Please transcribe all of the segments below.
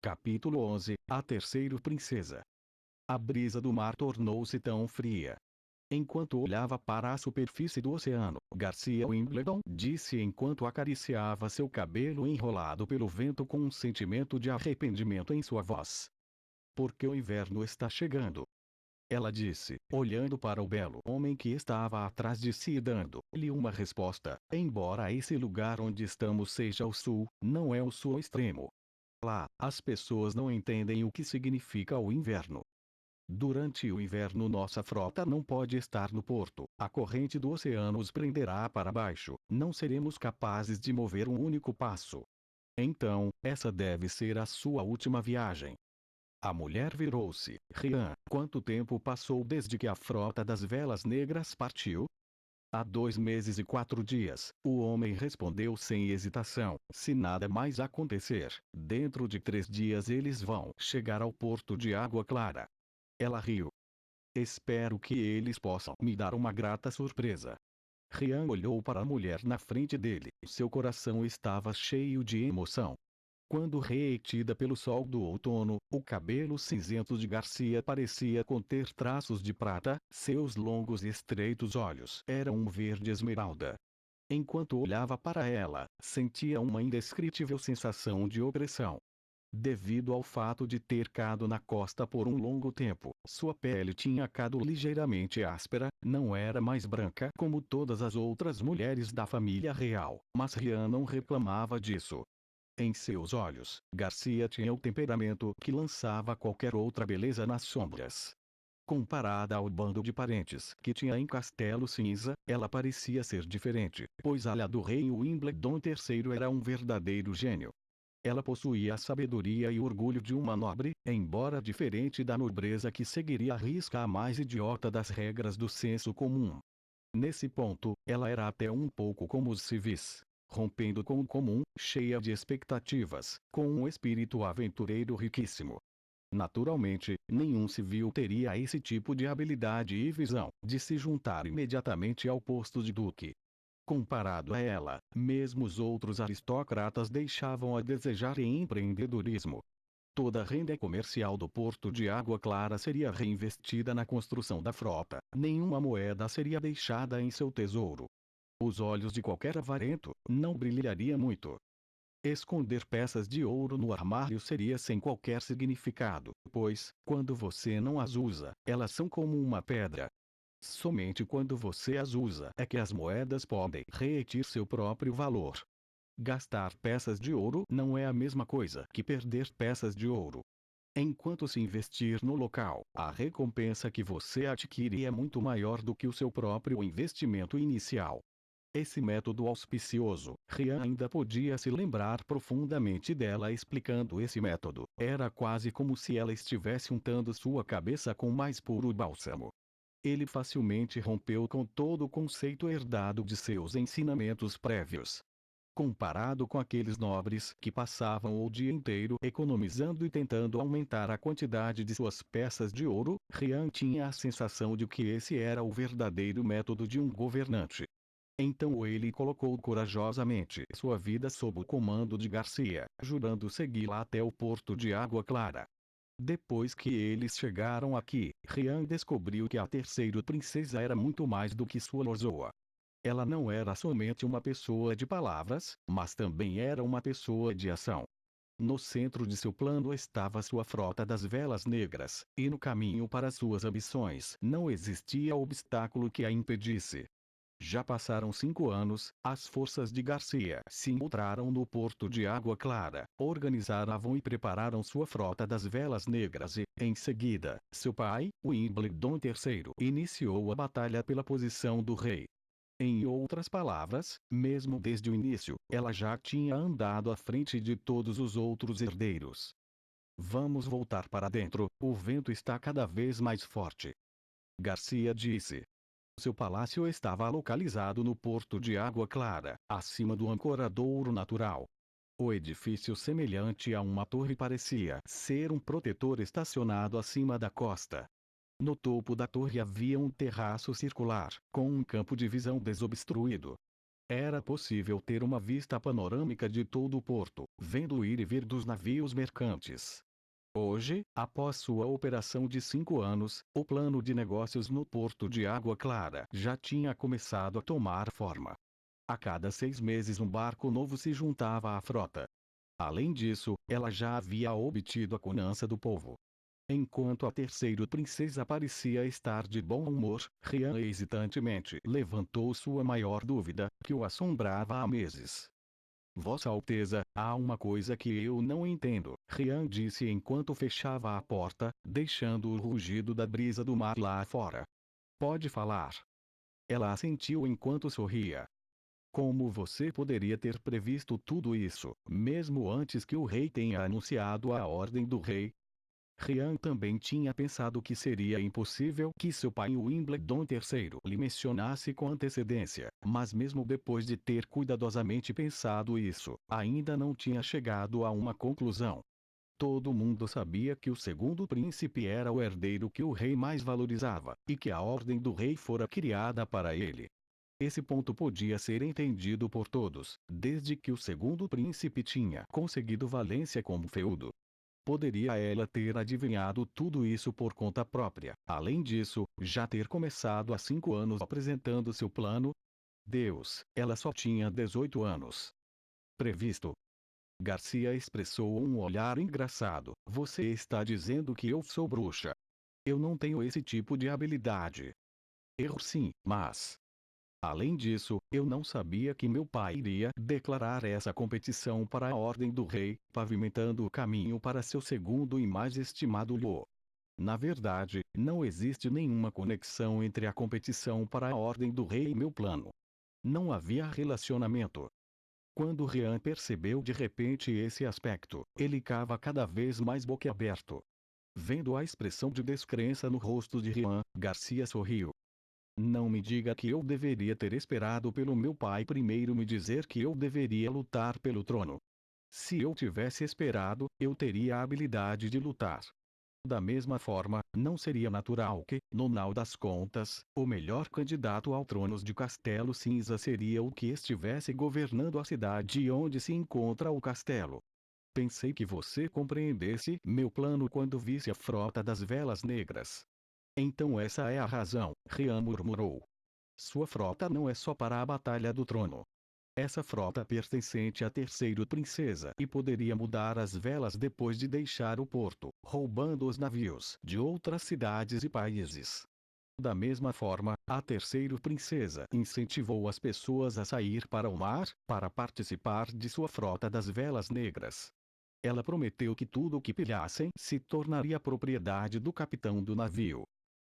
Capítulo 11. A terceira princesa. A brisa do mar tornou-se tão fria. Enquanto olhava para a superfície do oceano, Garcia Wimbledon disse enquanto acariciava seu cabelo enrolado pelo vento com um sentimento de arrependimento em sua voz. Porque o inverno está chegando. Ela disse, olhando para o belo homem que estava atrás de si e dando-lhe uma resposta, embora esse lugar onde estamos seja o sul, não é o sul extremo. Lá, as pessoas não entendem o que significa o inverno. Durante o inverno nossa frota não pode estar no porto, a corrente do oceano os prenderá para baixo, não seremos capazes de mover um único passo. Então, essa deve ser a sua última viagem. A mulher virou-se. Rian, quanto tempo passou desde que a frota das velas negras partiu? Há 2 meses e 4 dias, o homem respondeu sem hesitação, se nada mais acontecer, dentro de 3 dias eles vão chegar ao porto de Água Clara. Ela riu. Espero que eles possam me dar uma grata surpresa. Rian olhou para a mulher na frente dele, seu coração estava cheio de emoção. Quando retida pelo sol do outono, o cabelo cinzento de Garcia parecia conter traços de prata, seus longos e estreitos olhos eram um verde esmeralda. Enquanto olhava para ela, sentia uma indescritível sensação de opressão. Devido ao fato de ter cado na costa por um longo tempo, sua pele tinha ficado ligeiramente áspera, não era mais branca como todas as outras mulheres da família real, mas Rian não reclamava disso. Em seus olhos, Garcia tinha o temperamento que lançava qualquer outra beleza nas sombras. Comparada ao bando de parentes que tinha em Castelo Cinza, ela parecia ser diferente, pois a do rei Wimbledon III era um verdadeiro gênio. Ela possuía a sabedoria e o orgulho de uma nobre, embora diferente da nobreza que seguiria à risca a mais idiota das regras do senso comum. Nesse ponto, ela era até um pouco como os civis, rompendo com o comum, cheia de expectativas, com um espírito aventureiro riquíssimo. Naturalmente, nenhum civil teria esse tipo de habilidade e visão, de se juntar imediatamente ao posto de duque. Comparado a ela, mesmo os outros aristocratas deixavam a desejar em empreendedorismo. Toda a renda comercial do porto de Água Clara seria reinvestida na construção da frota, nenhuma moeda seria deixada em seu tesouro. Os olhos de qualquer avarento não brilhariam muito. Esconder peças de ouro no armário seria sem qualquer significado, pois, quando você não as usa, elas são como uma pedra. Somente quando você as usa é que as moedas podem reter seu próprio valor. Gastar peças de ouro não é a mesma coisa que perder peças de ouro. Enquanto se investir no local, a recompensa que você adquire é muito maior do que o seu próprio investimento inicial. Esse método auspicioso, Rian ainda podia se lembrar profundamente dela explicando esse método. Era quase como se ela estivesse untando sua cabeça com mais puro bálsamo. Ele facilmente rompeu com todo o conceito herdado de seus ensinamentos prévios. Comparado com aqueles nobres que passavam o dia inteiro economizando e tentando aumentar a quantidade de suas peças de ouro, Rian tinha a sensação de que esse era o verdadeiro método de um governante. Então ele colocou corajosamente sua vida sob o comando de Garcia, jurando segui-la até o porto de Água Clara. Depois que eles chegaram aqui, Rian descobriu que a terceira princesa era muito mais do que sua Lozoa. Ela não era somente uma pessoa de palavras, mas também era uma pessoa de ação. No centro de seu plano estava sua frota das velas negras, e no caminho para suas ambições não existia obstáculo que a impedisse. Já passaram 5 anos, as forças de Garcia se encontraram no porto de Água Clara, organizaram e prepararam sua frota das velas negras e, em seguida, seu pai, Wimbledon III, iniciou a batalha pela posição do rei. Em outras palavras, mesmo desde o início, ela já tinha andado à frente de todos os outros herdeiros. Vamos voltar para dentro, o vento está cada vez mais forte. Garcia disse. Seu palácio estava localizado no porto de Água Clara, acima do ancoradouro natural. O edifício semelhante a uma torre parecia ser um protetor estacionado acima da costa. No topo da torre havia um terraço circular, com um campo de visão desobstruído. Era possível ter uma vista panorâmica de todo o porto, vendo o ir e vir dos navios mercantes. Hoje, após sua operação de 5 anos, o plano de negócios no Porto de Água Clara já tinha começado a tomar forma. A cada 6 meses um barco novo se juntava à frota. Além disso, ela já havia obtido a confiança do povo. Enquanto a terceira princesa parecia estar de bom humor, Rian hesitantemente levantou sua maior dúvida, que o assombrava há meses. Vossa Alteza, há uma coisa que eu não entendo, Rian disse enquanto fechava a porta, deixando o rugido da brisa do mar lá fora. Pode falar. Ela assentiu enquanto sorria. Como você poderia ter previsto tudo isso, mesmo antes que o rei tenha anunciado a ordem do rei? Rian também tinha pensado que seria impossível que seu pai Wimbledon III lhe mencionasse com antecedência, mas mesmo depois de ter cuidadosamente pensado isso, ainda não tinha chegado a uma conclusão. Todo mundo sabia que o segundo príncipe era o herdeiro que o rei mais valorizava, e que a ordem do rei fora criada para ele. Esse ponto podia ser entendido por todos, desde que o segundo príncipe tinha conseguido Valência como feudo. Poderia ela ter adivinhado tudo isso por conta própria, além disso, já ter começado há 5 anos apresentando seu plano? Deus, ela só tinha 18 anos. Previsto. Garcia expressou um olhar engraçado. Você está dizendo que eu sou bruxa. Eu não tenho esse tipo de habilidade. Erro sim, mas além disso, eu não sabia que meu pai iria declarar essa competição para a ordem do rei, pavimentando o caminho para seu segundo e mais estimado Luo. Na verdade, não existe nenhuma conexão entre a competição para a ordem do rei e meu plano. Não havia relacionamento. Quando Rian percebeu de repente esse aspecto, ele cava cada vez mais boquiaberto. Vendo a expressão de descrença no rosto de Rian, Garcia sorriu. Não me diga que eu deveria ter esperado pelo meu pai primeiro me dizer que eu deveria lutar pelo trono. Se eu tivesse esperado, eu teria a habilidade de lutar. Da mesma forma, não seria natural que, no final das contas, o melhor candidato ao trono de Castelo Cinza seria o que estivesse governando a cidade onde se encontra o castelo. Pensei que você compreendesse meu plano quando visse a frota das velas negras. Então essa é a razão, Rian murmurou. Sua frota não é só para a Batalha do Trono. Essa frota pertencente à terceira princesa e poderia mudar as velas depois de deixar o porto, roubando os navios de outras cidades e países. Da mesma forma, a terceira princesa incentivou as pessoas a sair para o mar, para participar de sua frota das velas negras. Ela prometeu que tudo o que pilhassem se tornaria propriedade do capitão do navio.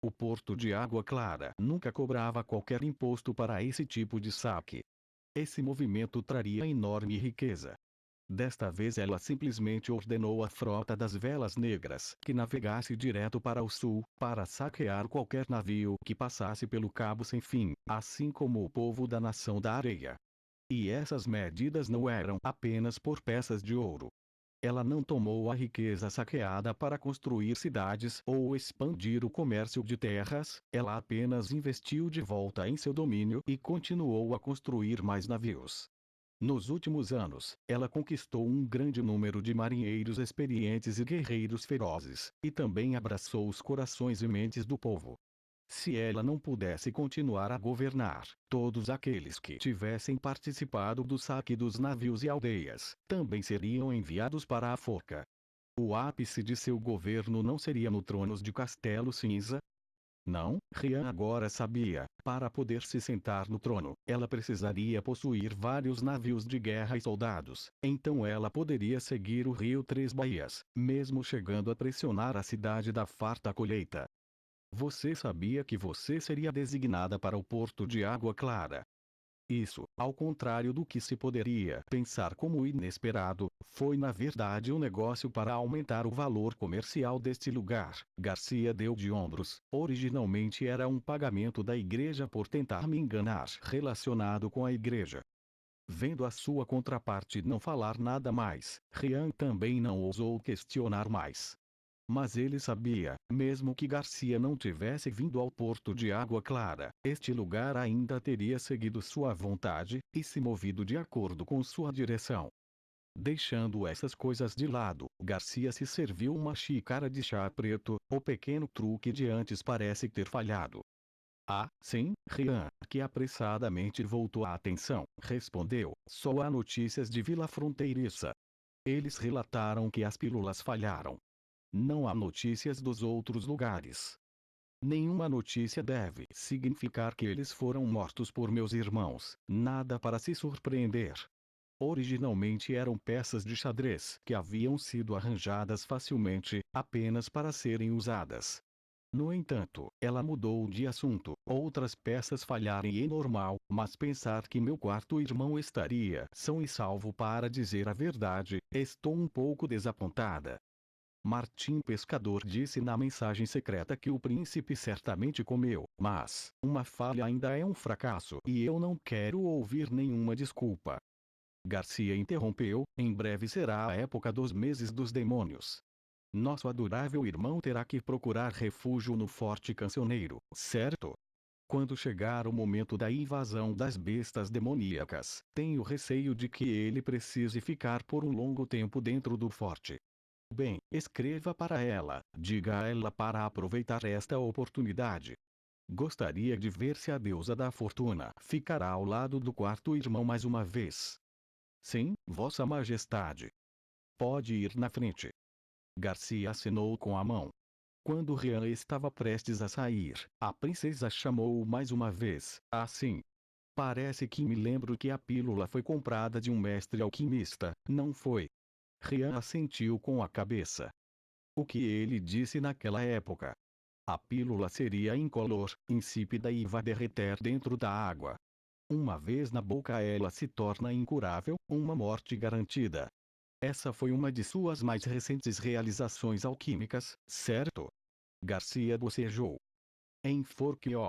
O Porto de Água Clara nunca cobrava qualquer imposto para esse tipo de saque. Esse movimento traria enorme riqueza. Desta vez ela simplesmente ordenou à frota das velas negras que navegasse direto para o sul, para saquear qualquer navio que passasse pelo Cabo Sem Fim, assim como o povo da Nação da Areia. E essas medidas não eram apenas por peças de ouro. Ela não tomou a riqueza saqueada para construir cidades ou expandir o comércio de terras, ela apenas investiu de volta em seu domínio e continuou a construir mais navios. Nos últimos anos, ela conquistou um grande número de marinheiros experientes e guerreiros ferozes, e também abraçou os corações e mentes do povo. Se ela não pudesse continuar a governar, todos aqueles que tivessem participado do saque dos navios e aldeias, também seriam enviados para a forca. O ápice de seu governo não seria no trono de Castelo Cinza? Não, Rian agora sabia, para poder se sentar no trono, ela precisaria possuir vários navios de guerra e soldados, então ela poderia seguir o rio Três Baías, mesmo chegando a pressionar a cidade da farta colheita. Você sabia que você seria designada para o Porto de Água Clara. Isso, ao contrário do que se poderia pensar como inesperado, foi na verdade um negócio para aumentar o valor comercial deste lugar. Garcia deu de ombros. Originalmente era um pagamento da igreja por tentar me enganar relacionado com a igreja. Vendo a sua contraparte não falar nada mais, Rian também não ousou questionar mais. Mas ele sabia, mesmo que Garcia não tivesse vindo ao porto de Água Clara, este lugar ainda teria seguido sua vontade, e se movido de acordo com sua direção. Deixando essas coisas de lado, Garcia se serviu uma xícara de chá preto. O pequeno truque de antes parece ter falhado. Ah, sim, Rian, que apressadamente voltou a atenção, respondeu. Só há notícias de Vila Fronteiriça. Eles relataram que as pílulas falharam. Não há notícias dos outros lugares. Nenhuma notícia deve significar que eles foram mortos por meus irmãos. Nada para se surpreender. Originalmente eram peças de xadrez que haviam sido arranjadas facilmente, apenas para serem usadas. No entanto, ela mudou de assunto. Outras peças falharem é normal, mas pensar que meu quarto irmão estaria são e salvo, para dizer a verdade, estou um pouco desapontada. Martim Pescador disse na mensagem secreta que o príncipe certamente comeu, mas uma falha ainda é um fracasso e eu não quero ouvir nenhuma desculpa. Garcia interrompeu. Em breve será a época dos meses dos demônios. Nosso adorável irmão terá que procurar refúgio no Forte Cancioneiro, certo? Quando chegar o momento da invasão das bestas demoníacas, tenho receio de que ele precise ficar por um longo tempo dentro do forte. Bem, escreva para ela, diga a ela para aproveitar esta oportunidade. Gostaria de ver se a deusa da fortuna ficará ao lado do quarto irmão mais uma vez. Sim, Vossa Majestade. Pode ir na frente. Garcia acenou com a mão. Quando Rian estava prestes a sair, a princesa chamou-o mais uma vez. Assim. Parece que me lembro que a pílula foi comprada de um mestre alquimista, não foi? Rian assentiu com a cabeça. O que ele disse naquela época? A pílula seria incolor, insípida e vai derreter dentro da água. Uma vez na boca ela se torna incurável, uma morte garantida. Essa foi uma de suas mais recentes realizações alquímicas, certo? Garcia bocejou. Em Forquilhó,